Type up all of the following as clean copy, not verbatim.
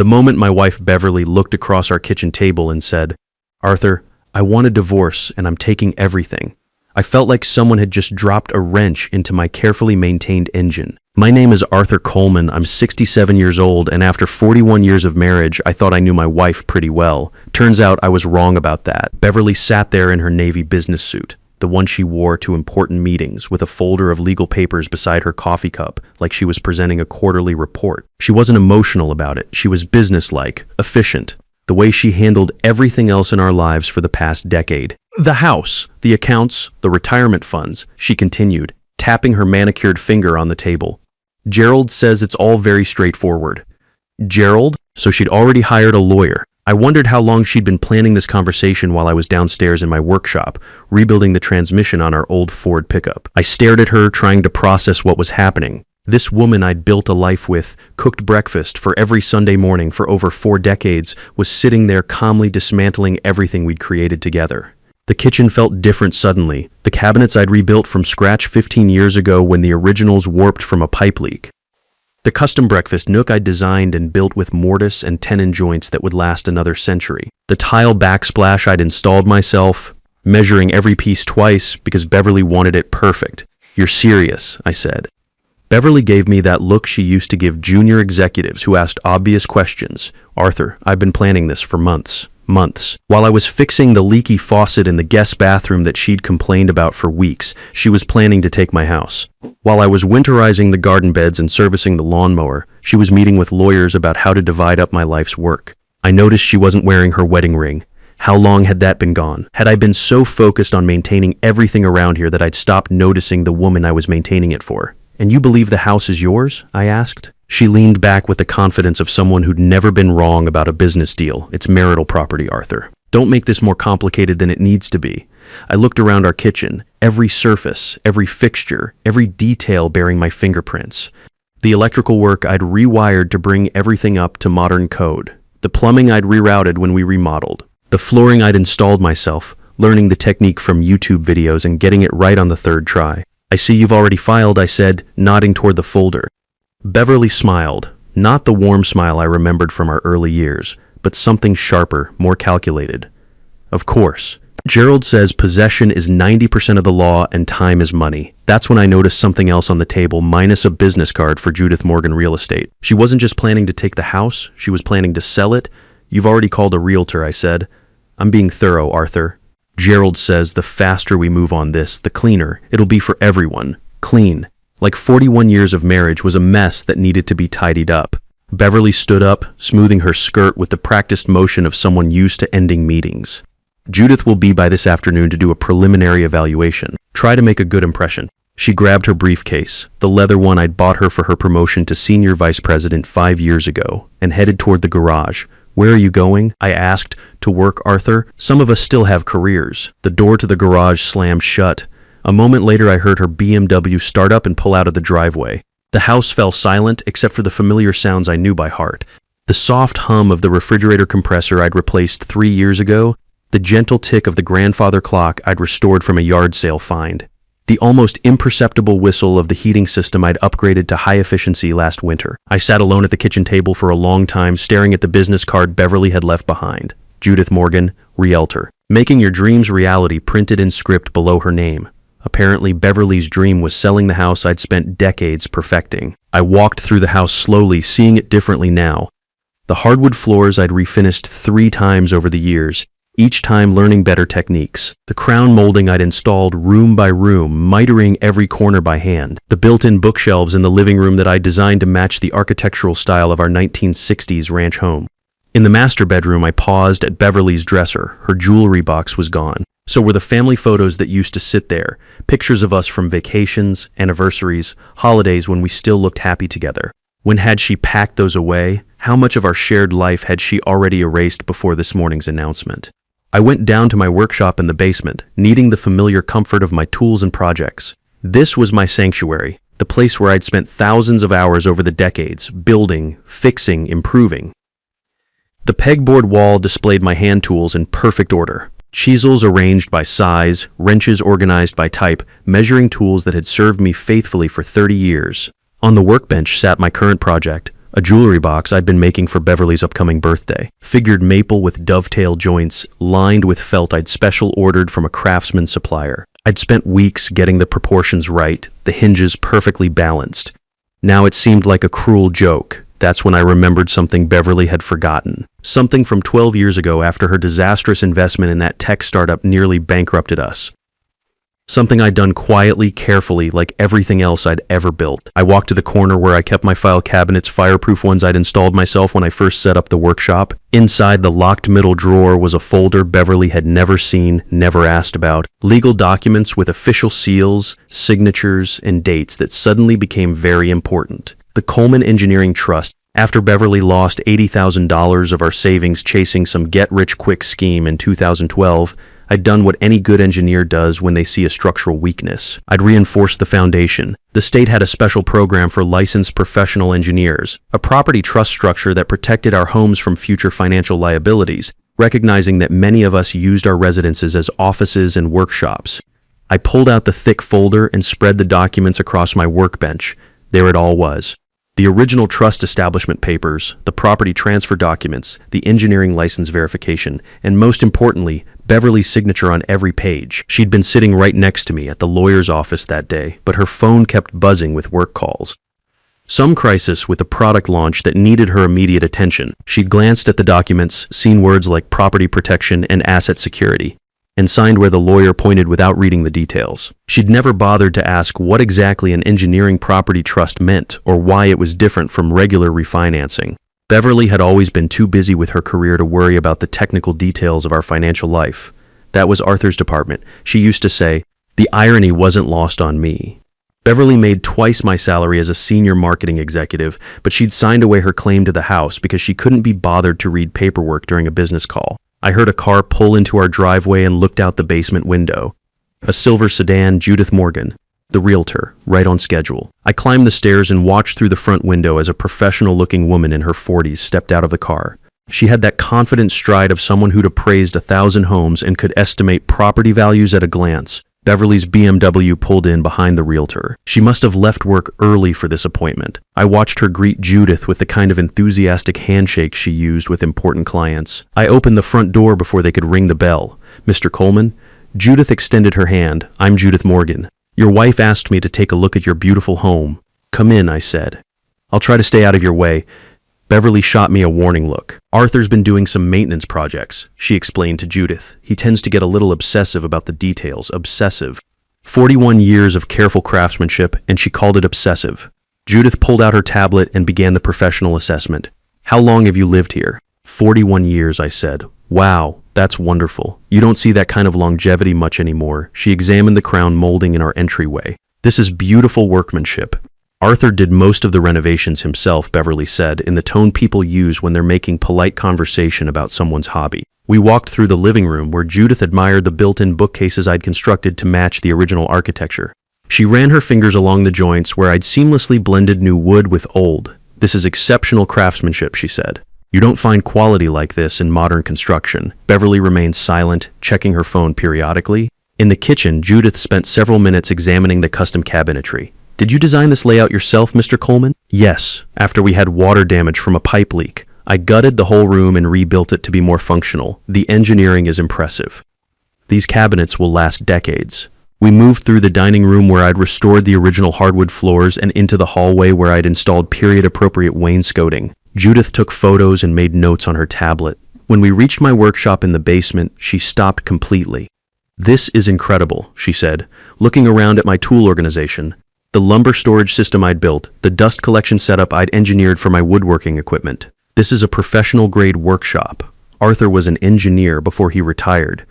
The moment my wife Beverly looked across our kitchen table and said, "Arthur, I want a divorce and I'm taking everything," I felt like someone had just dropped a wrench into my carefully maintained engine. My name is Arthur Coleman, I'm 67 years old, and after 41 years of marriage, I thought I knew my wife pretty well. Turns out I was wrong about that. Beverly sat there in her Navy business suit, the one she wore to important meetings, with a folder of legal papers beside her coffee cup, like she was presenting a quarterly report. She wasn't emotional about it. She was businesslike, efficient, the way she handled everything else in our lives for the past decade. The house, the accounts, the retirement funds, she continued, tapping her manicured finger on the table. Gerald says it's all very straightforward. Gerald? So she'd already hired a lawyer. I wondered how long she'd been planning this conversation while I was downstairs in my workshop, rebuilding the transmission on our old Ford pickup. I stared at her, trying to process what was happening. This woman I'd built a life with, cooked breakfast for every Sunday morning for over 4 decades, was sitting there calmly dismantling everything we'd created together. The kitchen felt different suddenly, the cabinets I'd rebuilt from scratch 15 years ago when the originals warped from a pipe leak. The custom breakfast nook I'd designed and built with mortise and tenon joints that would last another century. The tile backsplash I'd installed myself, measuring every piece twice because Beverly wanted it perfect. "You're serious," I said. Beverly gave me that look she used to give junior executives who asked obvious questions. "Arthur, I've been planning this for months. While I was fixing the leaky faucet in the guest bathroom that she'd complained about for weeks, she was planning to take my house. While I was winterizing the garden beds and servicing the lawnmower, she was meeting with lawyers about how to divide up my life's work. I noticed she wasn't wearing her wedding ring. How long had that been gone? Had I been so focused on maintaining everything around here that I'd stopped noticing the woman I was maintaining it for? "And you believe the house is yours?" I asked. She leaned back with the confidence of someone who'd never been wrong about a business deal. "It's marital property, Arthur. Don't make this more complicated than it needs to be." I looked around our kitchen, every surface, every fixture, every detail bearing my fingerprints. The electrical work I'd rewired to bring everything up to modern code. The plumbing I'd rerouted when we remodeled. The flooring I'd installed myself, learning the technique from YouTube videos and getting it right on the 3rd try. "I see you've already filed," I said, nodding toward the folder. Beverly smiled, not the warm smile I remembered from our early years, but something sharper, more calculated. "Of course. Gerald says possession is 90% of the law and time is money." That's when I noticed something else on the table, minus a business card for Judith Morgan Real Estate. She wasn't just planning to take the house, she was planning to sell it. "You've already called a realtor," I said. "I'm being thorough, Arthur. Gerald says the faster we move on this, the cleaner. It'll be for everyone. Clean. Like 41 years of marriage was a mess that needed to be tidied up." Beverly stood up, smoothing her skirt with the practiced motion of someone used to ending meetings. "Judith will be by this afternoon to do a preliminary evaluation. Try to make a good impression." She grabbed her briefcase, the leather one I'd bought her for her promotion to senior vice president 5 years ago, and headed toward the garage. "Where are you going?" I asked. "To work, Arthur. Some of us still have careers." The door to the garage slammed shut. A moment later, I heard her BMW start up and pull out of the driveway. The house fell silent, except for the familiar sounds I knew by heart. The soft hum of the refrigerator compressor I'd replaced 3 years ago, the gentle tick of the grandfather clock I'd restored from a yard sale find, the almost imperceptible whistle of the heating system I'd upgraded to high efficiency last winter. I sat alone at the kitchen table for a long time, staring at the business card Beverly had left behind. Judith Morgan, Realtor. Making your dreams reality printed in script below her name. Apparently, Beverly's dream was selling the house I'd spent decades perfecting. I walked through the house slowly, seeing it differently now. The hardwood floors I'd refinished 3 times over the years, each time learning better techniques. The crown molding I'd installed room by room, mitering every corner by hand. The built-in bookshelves in the living room that I designed to match the architectural style of our 1960s ranch home. In the master bedroom, I paused at Beverly's dresser. Her jewelry box was gone. So were the family photos that used to sit there, pictures of us from vacations, anniversaries, holidays when we still looked happy together. When had she packed those away? How much of our shared life had she already erased before this morning's announcement? I went down to my workshop in the basement, needing the familiar comfort of my tools and projects. This was my sanctuary, the place where I'd spent thousands of hours over the decades, building, fixing, improving. The pegboard wall displayed my hand tools in perfect order. Chisels arranged by size, wrenches organized by type, measuring tools that had served me faithfully for 30 years. On the workbench sat my current project, a jewelry box I'd been making for Beverly's upcoming birthday. Figured maple with dovetail joints lined with felt I'd special ordered from a craftsman supplier. I'd spent weeks getting the proportions right, the hinges perfectly balanced. Now it seemed like a cruel joke. That's when I remembered something Beverly had forgotten. Something from 12 years ago after her disastrous investment in that tech startup nearly bankrupted us. Something I'd done quietly, carefully, like everything else I'd ever built. I walked to the corner where I kept my file cabinets, fireproof ones I'd installed myself when I first set up the workshop. Inside the locked middle drawer was a folder Beverly had never seen, never asked about. Legal documents with official seals, signatures, and dates that suddenly became very important. The Coleman Engineering Trust. After Beverly lost $80,000 of our savings chasing some get-rich-quick scheme in 2012, I'd done what any good engineer does when they see a structural weakness. I'd reinforced the foundation. The state had a special program for licensed professional engineers, a property trust structure that protected our homes from future financial liabilities, recognizing that many of us used our residences as offices and workshops. I pulled out the thick folder and spread the documents across my workbench. There it all was. The original trust establishment papers, the property transfer documents, the engineering license verification, and most importantly, Beverly's signature on every page. She'd been sitting right next to me at the lawyer's office that day, but her phone kept buzzing with work calls. Some crisis with a product launch that needed her immediate attention. She'd glanced at the documents, seen words like property protection and asset security, and signed where the lawyer pointed without reading the details. She'd never bothered to ask what exactly an engineering property trust meant or why it was different from regular refinancing. Beverly had always been too busy with her career to worry about the technical details of our financial life. That was Arthur's department. She used to say, "The irony wasn't lost on me." Beverly made twice my salary as a senior marketing executive, but she'd signed away her claim to the house because she couldn't be bothered to read paperwork during a business call. I heard a car pull into our driveway and looked out the basement window. A silver sedan, Judith Morgan, the realtor, right on schedule. I climbed the stairs and watched through the front window as a professional-looking woman in her 40s stepped out of the car. She had that confident stride of someone who'd appraised 1,000 homes and could estimate property values at a glance. Beverly's BMW pulled in behind the realtor. She must have left work early for this appointment. I watched her greet Judith with the kind of enthusiastic handshake she used with important clients. I opened the front door before they could ring the bell. "Mr. Coleman?" Judith extended her hand. "I'm Judith Morgan. Your wife asked me to take a look at your beautiful home." "Come in," I said. "I'll try to stay out of your way." Beverly shot me a warning look. "Arthur's been doing some maintenance projects," she explained to Judith. "He tends to get a little obsessive about the details." Obsessive. 41 years of careful craftsmanship, and she called it obsessive. Judith pulled out her tablet and began the professional assessment. "How long have you lived here?" 41 years, I said. "Wow, that's wonderful. You don't see that kind of longevity much anymore." She examined the crown molding in our entryway. "This is beautiful workmanship." "Arthur did most of the renovations himself," Beverly said, in the tone people use when they're making polite conversation about someone's hobby. We walked through the living room where Judith admired the built-in bookcases I'd constructed to match the original architecture. She ran her fingers along the joints where I'd seamlessly blended new wood with old. "This is exceptional craftsmanship," she said. "You don't find quality like this in modern construction." Beverly remained silent, checking her phone periodically. In the kitchen, Judith spent several minutes examining the custom cabinetry. "Did you design this layout yourself, Mr. Coleman?" "Yes, after we had water damage from a pipe leak. I gutted the whole room and rebuilt it to be more functional. The engineering is impressive. These cabinets will last decades." We moved through the dining room where I'd restored the original hardwood floors and into the hallway where I'd installed period-appropriate wainscoting. Judith took photos and made notes on her tablet. When we reached my workshop in the basement, she stopped completely. "This is incredible," she said, looking around at my tool organization. The lumber storage system I'd built, the dust collection setup I'd engineered for my woodworking equipment. "This is a professional-grade workshop. Arthur was an engineer before he retired."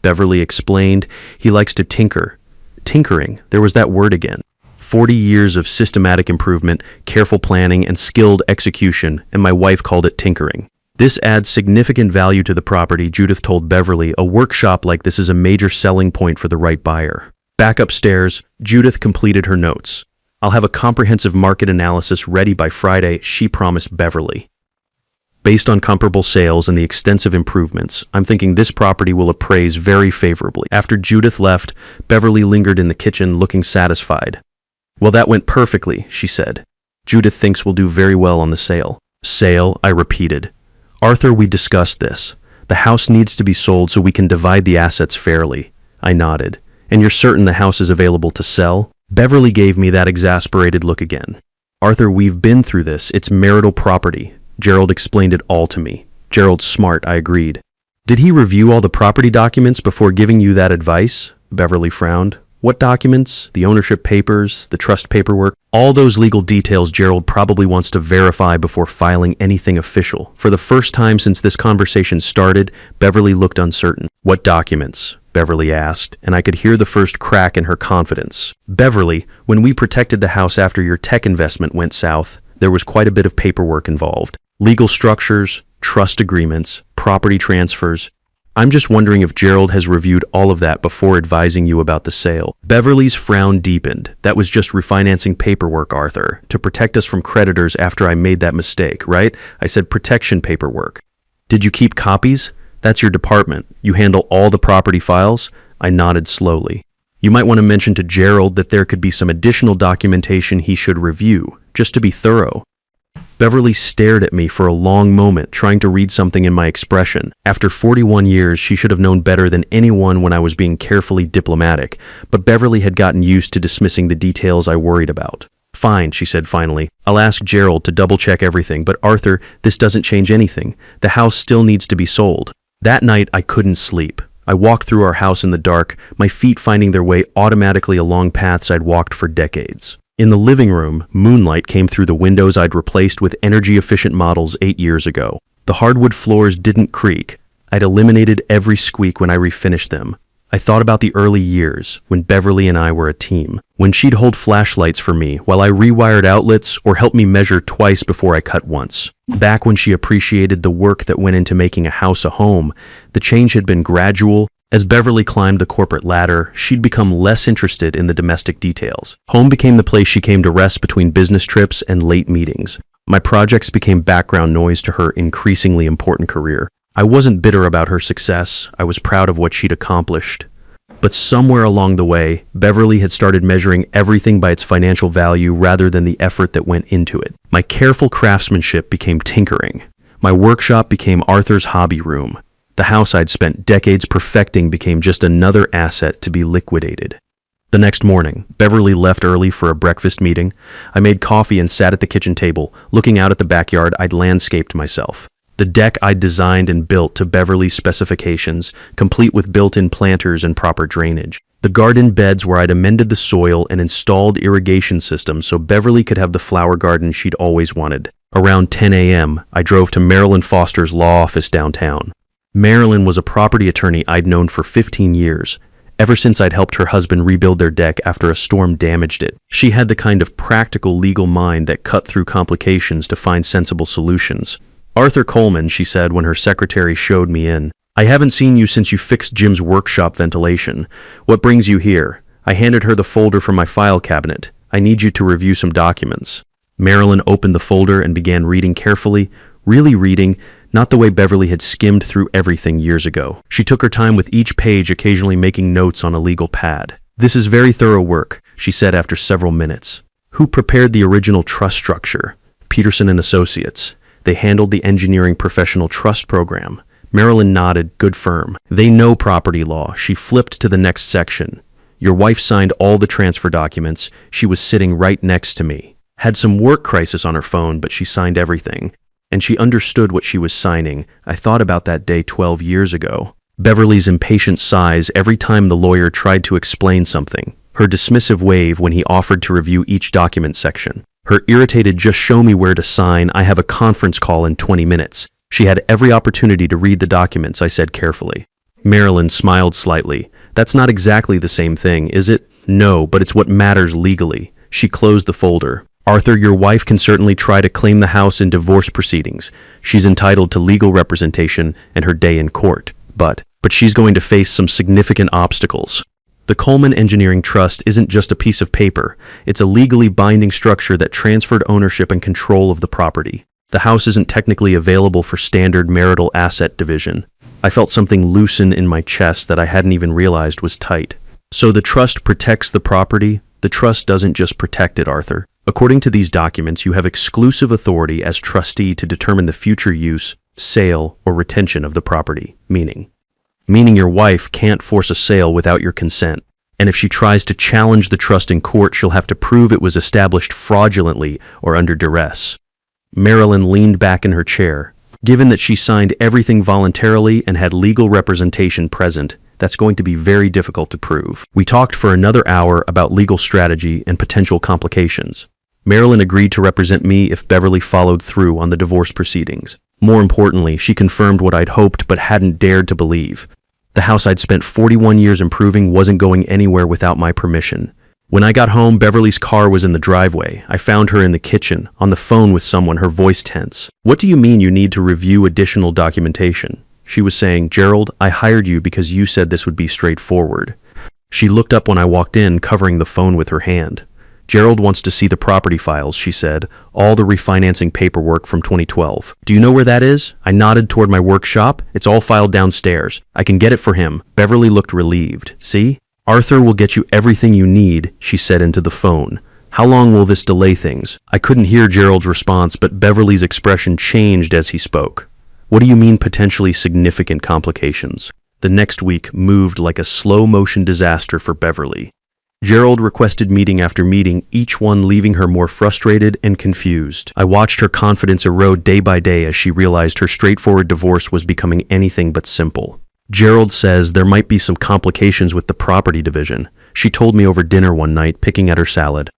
Beverly explained. "He likes to tinker." Tinkering, there was that word again. 40 years of systematic improvement, careful planning, and skilled execution, and my wife called it tinkering. "This adds significant value to the property," Judith told Beverly. "A workshop like this is a major selling point for the right buyer." Back upstairs, Judith completed her notes. "I'll have a comprehensive market analysis ready by Friday," she promised Beverly. "Based on comparable sales and the extensive improvements, I'm thinking this property will appraise very favorably." After Judith left, Beverly lingered in the kitchen looking satisfied. "Well, that went perfectly," she said. Judith thinks we'll do very well on the sale. Sale, I repeated. Arthur, we discussed this. The house needs to be sold so we can divide the assets fairly. I nodded. And you're certain the house is available to sell? Beverly gave me that exasperated look again. Arthur, we've been through this. It's marital property. Gerald explained it all to me. Gerald's smart, I agreed. Did he review all the property documents before giving you that advice? Beverly frowned. What documents? The ownership papers, the trust paperwork? All those legal details Gerald probably wants to verify before filing anything official. For the first time since this conversation started, Beverly looked uncertain. What documents? Beverly asked, and I could hear the first crack in her confidence. Beverly, when we protected the house after your tech investment went south, there was quite a bit of paperwork involved. Legal structures, trust agreements, property transfers. I'm just wondering if Gerald has reviewed all of that before advising you about the sale. Beverly's frown deepened. That was just refinancing paperwork, Arthur, to protect us from creditors after I made that mistake, right? I said protection paperwork. Did you keep copies? That's your department. You handle all the property files? I nodded slowly. You might want to mention to Gerald that there could be some additional documentation he should review, just to be thorough. Beverly stared at me for a long moment, trying to read something in my expression. After 41 years, she should have known better than anyone when I was being carefully diplomatic, but Beverly had gotten used to dismissing the details I worried about. Fine, she said finally. I'll ask Gerald to double-check everything, but Arthur, this doesn't change anything. The house still needs to be sold. That night, I couldn't sleep. I walked through our house in the dark, my feet finding their way automatically along paths I'd walked for decades. In the living room, moonlight came through the windows I'd replaced with energy-efficient models 8 years ago. The hardwood floors didn't creak. I'd eliminated every squeak when I refinished them. I thought about the early years, when Beverly and I were a team, when she'd hold flashlights for me while I rewired outlets or helped me measure twice before I cut once. Back when she appreciated the work that went into making a house a home, the change had been gradual. As Beverly climbed the corporate ladder, she'd become less interested in the domestic details. Home became the place she came to rest between business trips and late meetings. My projects became background noise to her increasingly important career. I wasn't bitter about her success. I was proud of what she'd accomplished. But somewhere along the way, Beverly had started measuring everything by its financial value rather than the effort that went into it. My careful craftsmanship became tinkering. My workshop became Arthur's hobby room. The house I'd spent decades perfecting became just another asset to be liquidated. The next morning, Beverly left early for a breakfast meeting. I made coffee and sat at the kitchen table, looking out at the backyard I'd landscaped myself. The deck I'd designed and built to Beverly's specifications, complete with built-in planters and proper drainage. The garden beds where I'd amended the soil and installed irrigation systems so Beverly could have the flower garden she'd always wanted. Around 10 a.m., I drove to Marilyn Foster's law office downtown. Marilyn was a property attorney I'd known for 15 years, ever since I'd helped her husband rebuild their deck after a storm damaged it. She had the kind of practical legal mind that cut through complications to find sensible solutions. Arthur Coleman, she said when her secretary showed me in. I haven't seen you since you fixed Jim's workshop ventilation. What brings you here? I handed her the folder from my file cabinet. I need you to review some documents. Marilyn opened the folder and began reading carefully, really reading, not the way Beverly had skimmed through everything years ago. She took her time with each page, occasionally making notes on a legal pad. This is very thorough work, she said after several minutes. Who prepared the original trust structure? Peterson and Associates. They handled the engineering professional trust program. Marilyn nodded, good firm. They know property law. She flipped to the next section. Your wife signed all the transfer documents. She was sitting right next to me. Had some work crisis on her phone, but she signed everything. And she understood what she was signing. I thought about that day 12 years ago. Beverly's impatient sighs every time the lawyer tried to explain something. Her dismissive wave when he offered to review each document section. Her irritated just show me where to sign, I have a conference call in 20 minutes. She had every opportunity to read the documents, I said carefully. Marilyn smiled slightly. That's not exactly the same thing, is it? No, but it's what matters legally. She closed the folder. Arthur, your wife can certainly try to claim the house in divorce proceedings. She's entitled to legal representation and her day in court. But she's going to face some significant obstacles. The Coleman Engineering Trust isn't just a piece of paper. It's a legally binding structure that transferred ownership and control of the property. The house isn't technically available for standard marital asset division. I felt something loosen in my chest that I hadn't even realized was tight. So the trust protects the property? The trust doesn't just protect it, Arthur. According to these documents, you have exclusive authority as trustee to determine the future use, sale, or retention of the property, meaning your wife can't force a sale without your consent, and if she tries to challenge the trust in court, she'll have to prove it was established fraudulently or under duress. Marilyn leaned back in her chair. Given that she signed everything voluntarily and had legal representation present, that's going to be very difficult to prove. We talked for another hour about legal strategy and potential complications. Marilyn agreed to represent me if Beverly followed through on the divorce proceedings. More importantly, she confirmed what I'd hoped but hadn't dared to believe. The house I'd spent 41 years improving wasn't going anywhere without my permission. When I got home, Beverly's car was in the driveway. I found her in the kitchen, on the phone with someone, her voice tense. "What do you mean you need to review additional documentation?" She was saying, "Gerald, I hired you because you said this would be straightforward." She looked up when I walked in, covering the phone with her hand. "Gerald wants to see the property files," she said, "all the refinancing paperwork from 2012. "Do you know where that is?" I nodded toward my workshop. "It's all filed downstairs. I can get it for him." Beverly looked relieved. "See? Arthur will get you everything you need," she said into the phone. "How long will this delay things?" I couldn't hear Gerald's response, but Beverly's expression changed as he spoke. "What do you mean potentially significant complications?" The next week moved like a slow-motion disaster for Beverly. Gerald requested meeting after meeting, each one leaving her more frustrated and confused. I watched her confidence erode day by day as she realized her straightforward divorce was becoming anything but simple. "Gerald says there might be some complications with the property division," she told me over dinner one night, picking at her salad.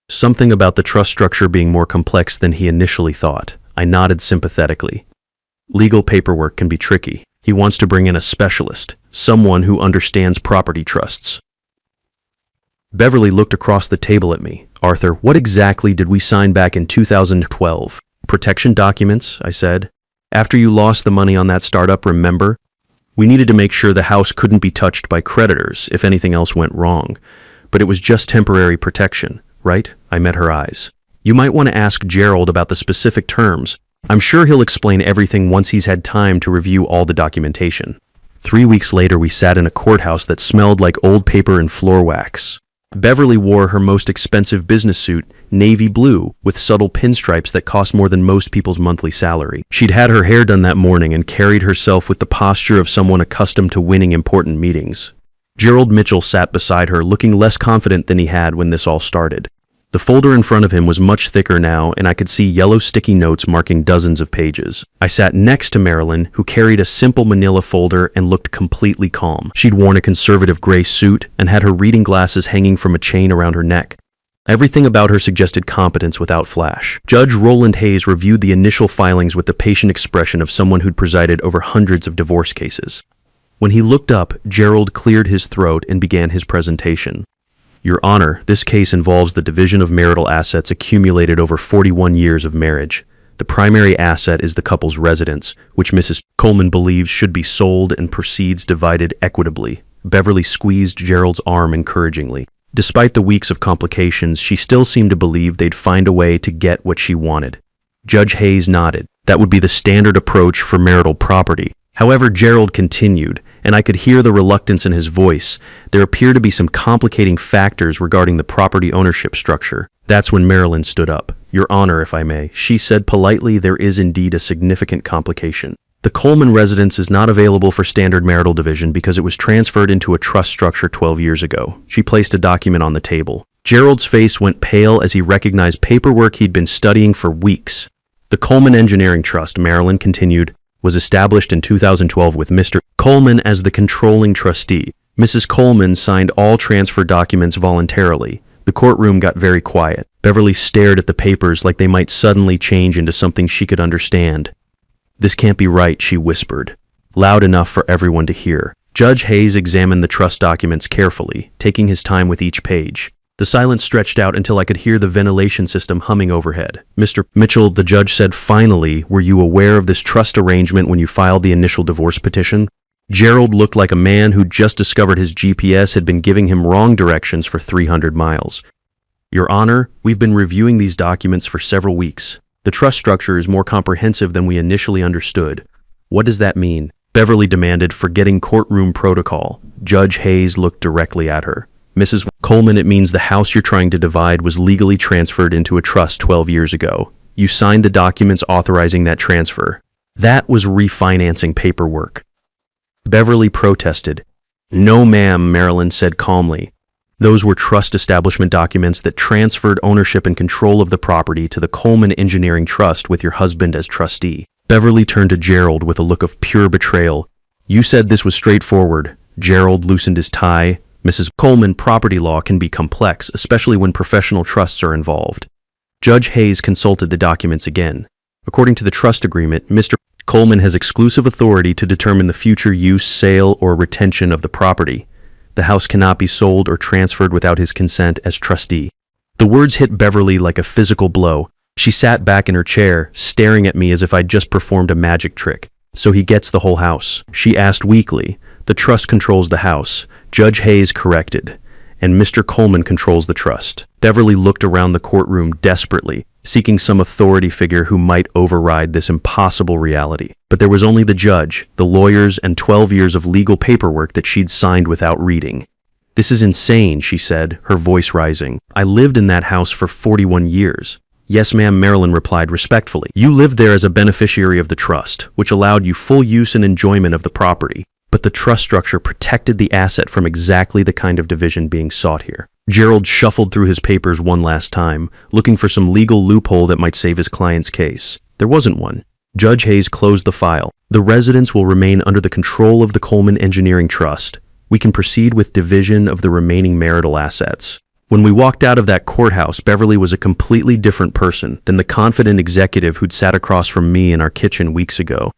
"Something about the trust structure being more complex than he initially thought." I nodded sympathetically. "Legal paperwork can be tricky. He wants to bring in a specialist, someone who understands property trusts." Beverly looked across the table at me. "Arthur, what exactly did we sign back in 2012? "Protection documents," I said. "After you lost the money on that startup, remember? We needed to make sure the house couldn't be touched by creditors if anything else went wrong. But it was just temporary protection, right?" I met her eyes. "You might want to ask Gerald about the specific terms. I'm sure he'll explain everything once he's had time to review all the documentation." 3 weeks later, we sat in a courthouse that smelled like old paper and floor wax. Beverly wore her most expensive business suit, navy blue, with subtle pinstripes that cost more than most people's monthly salary. She'd had her hair done that morning and carried herself with the posture of someone accustomed to winning important meetings. Gerald Mitchell sat beside her, looking less confident than he had when this all started. The folder in front of him was much thicker now, and I could see yellow sticky notes marking dozens of pages. I sat next to Marilyn, who carried a simple manila folder and looked completely calm. She'd worn a conservative gray suit and had her reading glasses hanging from a chain around her neck. Everything about her suggested competence without flash. Judge Roland Hayes reviewed the initial filings with the patient expression of someone who'd presided over hundreds of divorce cases. When he looked up, Gerald cleared his throat and began his presentation. "Your Honor, this case involves the division of marital assets accumulated over 41 years of marriage. The primary asset is the couple's residence, which Mrs. Coleman believes should be sold and proceeds divided equitably." Beverly squeezed Gerald's arm encouragingly. Despite the weeks of complications, she still seemed to believe they'd find a way to get what she wanted. Judge Hayes nodded. That would be the standard approach for marital property. However, Gerald continued, and I could hear the reluctance in his voice. There appeared to be some complicating factors regarding the property ownership structure. That's when Marilyn stood up. "Your Honor, if I may," she said politely, "there is indeed a significant complication. The Coleman residence is not available for standard marital division because it was transferred into a trust structure 12 years ago." She placed a document on the table. Gerald's face went pale as he recognized paperwork he'd been studying for weeks. "The Coleman Engineering Trust," Marilyn continued, "was established in 2012 with Mr. Coleman as the controlling trustee. Mrs. Coleman signed all transfer documents voluntarily." The courtroom got very quiet. Beverly stared at the papers like they might suddenly change into something she could understand. "This can't be right," she whispered, loud enough for everyone to hear. Judge Hayes examined the trust documents carefully, taking his time with each page. The silence stretched out until I could hear the ventilation system humming overhead. "Mr. Mitchell," the judge said finally, "were you aware of this trust arrangement when you filed the initial divorce petition?" Gerald looked like a man who just discovered his GPS had been giving him wrong directions for 300 miles. "Your Honor, we've been reviewing these documents for several weeks. The trust structure is more comprehensive than we initially understood." "What does that mean?" Beverly demanded, forgetting courtroom protocol. Judge Hayes looked directly at her. Mrs. Coleman, it means the house you're trying to divide was legally transferred into a trust 12 years ago. You signed the documents authorizing that transfer. That was refinancing paperwork. Beverly protested. No, ma'am, Marilyn said calmly. Those were trust establishment documents that transferred ownership and control of the property to the Coleman Engineering Trust with your husband as trustee. Beverly turned to Gerald with a look of pure betrayal. You said this was straightforward. Gerald loosened his tie. Mrs. Coleman, property law can be complex, especially when professional trusts are involved. Judge Hayes consulted the documents again. According to the trust agreement, Mr. Coleman has exclusive authority to determine the future use, sale, or retention of the property. The house cannot be sold or transferred without his consent as trustee. The words hit Beverly like a physical blow. She sat back in her chair, staring at me as if I'd just performed a magic trick. So he gets the whole house? She asked weakly. The trust controls the house. Judge Hayes corrected. And Mr. Coleman controls the trust. Beverly looked around the courtroom desperately, seeking some authority figure who might override this impossible reality. But there was only the judge, the lawyers, and 12 years of legal paperwork that she'd signed without reading. This is insane, she said, her voice rising. I lived in that house for 41 years. Yes, ma'am, Marilyn replied respectfully. You lived there as a beneficiary of the trust, which allowed you full use and enjoyment of the property. But the trust structure protected the asset from exactly the kind of division being sought here. Gerald shuffled through his papers one last time, looking for some legal loophole that might save his client's case. There wasn't one. Judge Hayes closed the file. The residence will remain under the control of the Coleman Engineering Trust. We can proceed with division of the remaining marital assets. When we walked out of that courthouse, Beverly was a completely different person than the confident executive who'd sat across from me in our kitchen weeks ago.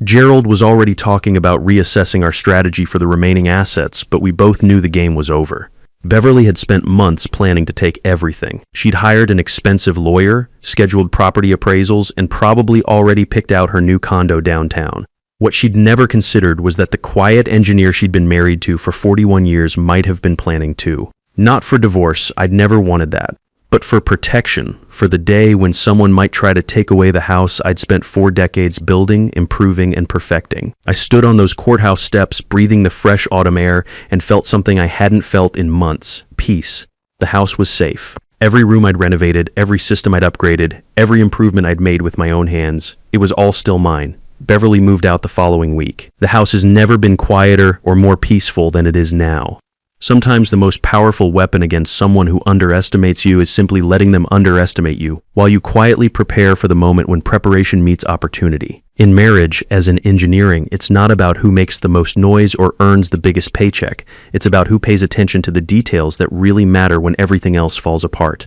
Gerald was already talking about reassessing our strategy for the remaining assets, but we both knew the game was over. Beverly had spent months planning to take everything. She'd hired an expensive lawyer, scheduled property appraisals, and probably already picked out her new condo downtown. What she'd never considered was that the quiet engineer she'd been married to for 41 years might have been planning too. Not for divorce, I'd never wanted that. But for protection, for the day when someone might try to take away the house I'd spent 4 decades building, improving, and perfecting. I stood on those courthouse steps, breathing the fresh autumn air, and felt something I hadn't felt in months: peace. The house was safe. Every room I'd renovated, every system I'd upgraded, every improvement I'd made with my own hands, it was all still mine. Beverly moved out the following week. The house has never been quieter or more peaceful than it is now. Sometimes the most powerful weapon against someone who underestimates you is simply letting them underestimate you, while you quietly prepare for the moment when preparation meets opportunity. In marriage, as in engineering, it's not about who makes the most noise or earns the biggest paycheck. It's about who pays attention to the details that really matter when everything else falls apart.